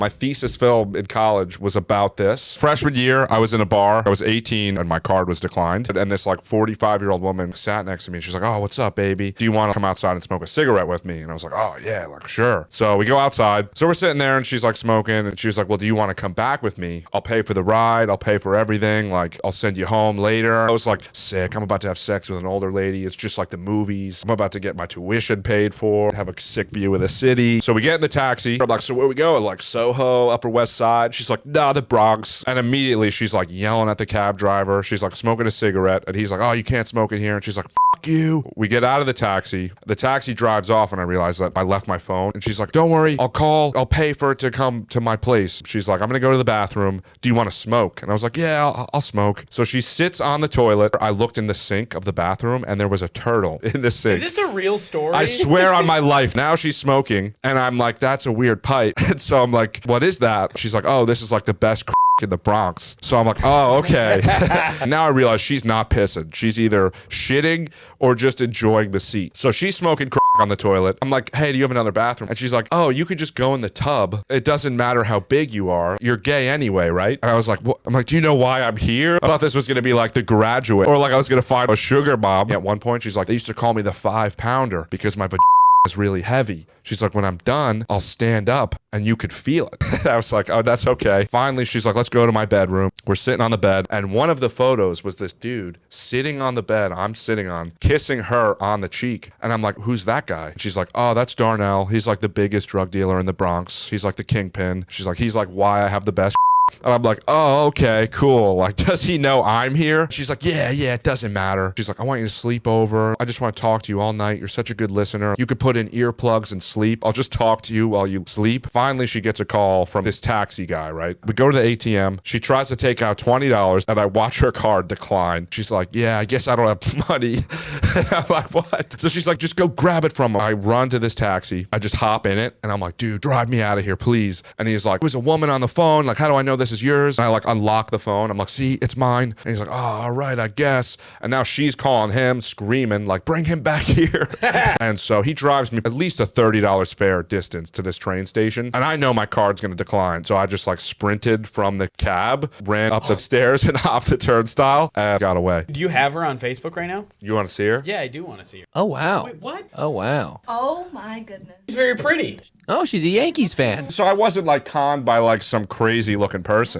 My thesis film in college was about this. Freshman year, I was in a bar. I was 18 and my card was declined. And this like 45-year-old woman sat next to me. She's like, oh, what's up, baby? Do you want to come outside and smoke a cigarette with me? And I was like, oh, yeah, like, sure. So we go outside. So we're sitting there and she's like smoking. And she was like, well, do you want to come back with me? I'll pay for the ride. I'll pay for everything. Like, I'll send you home later. I was like, sick. I'm about to have sex with an older lady. It's just like the movies. I'm about to get my tuition paid for, have a sick view of the city. So we get in the taxi. I'm like, so where we go? Like Soho, Upper West Side. She's like, nah, the Bronx. And immediately she's like yelling at the cab driver. She's like smoking a cigarette. And he's like, oh, you can't smoke in here. And she's like, fuck you. We get out of the taxi. The taxi drives off and I realize that I left my phone. And she's like, don't worry. I'll pay for it to come to my place. She's like, I'm going to go to the bathroom. Do you want to smoke? And I was like, yeah, I'll smoke. So she sits on the toilet. I looked in the sink of the bathroom and there was a turtle in the sink. Is this a real story? I swear on my life. Now she's smoking. And I'm like, that's a weird pipe. And so I'm like, what is that? She's like, oh, this is like the best in the Bronx. So I'm like, oh, okay. Now I realize she's not pissing. She's either shitting or just enjoying the seat. So she's smoking on the toilet. I'm like, hey, do you have another bathroom? And she's like, oh, you could just go in the tub. It doesn't matter how big you are. You're gay anyway, right? And I was like, what? I'm like, do you know why I'm here? I thought this was going to be like The Graduate or like I was going to find a sugar mom. At one point, she's like, they used to call me the 5-pounder because my vagina is really heavy. She's like, when I'm done, I'll stand up and you could feel it. I was like, oh, that's okay. Finally, she's like, let's go to my bedroom. We're sitting on the bed. And one of the photos was this dude sitting on the bed I'm sitting on, kissing her on the cheek. And I'm like, who's that guy? She's like, oh, that's Darnell. He's like the biggest drug dealer in the Bronx. He's like the kingpin. She's like, he's like why I have the best. And I'm like, oh, okay, cool. Like, does he know I'm here? She's like, yeah, it doesn't matter. She's like, I want you to sleep over. I just want to talk to you all night. You're such a good listener. You could put in earplugs and sleep. I'll just talk to you while you sleep. Finally, she gets a call from this taxi guy, right? We go to the ATM. She tries to take out $20 and I watch her card decline. She's like, yeah, I guess I don't have money. And I'm like, what? So she's like, just go grab it from him. I run to this taxi. I just hop in it and I'm like, dude, drive me out of here, please. And he's like, there's a woman on the phone. Like, how do I know this is yours? And I like unlock the phone. I'm like, see, it's mine. And he's like, oh, all right, I guess. And now she's calling him, screaming, like, bring him back here. And so he drives me at least a $30 fare distance to this train station. And I know my card's going to decline. So I just like sprinted from the cab, ran up the stairs and off the turnstile and got away. Do you have her on Facebook right now? You want to see her? Yeah, I do want to see her. Oh, wow. Wait, what? Oh, wow. Oh my goodness. She's very pretty. Oh, she's a Yankees fan. So I wasn't like conned by like some crazy looking person.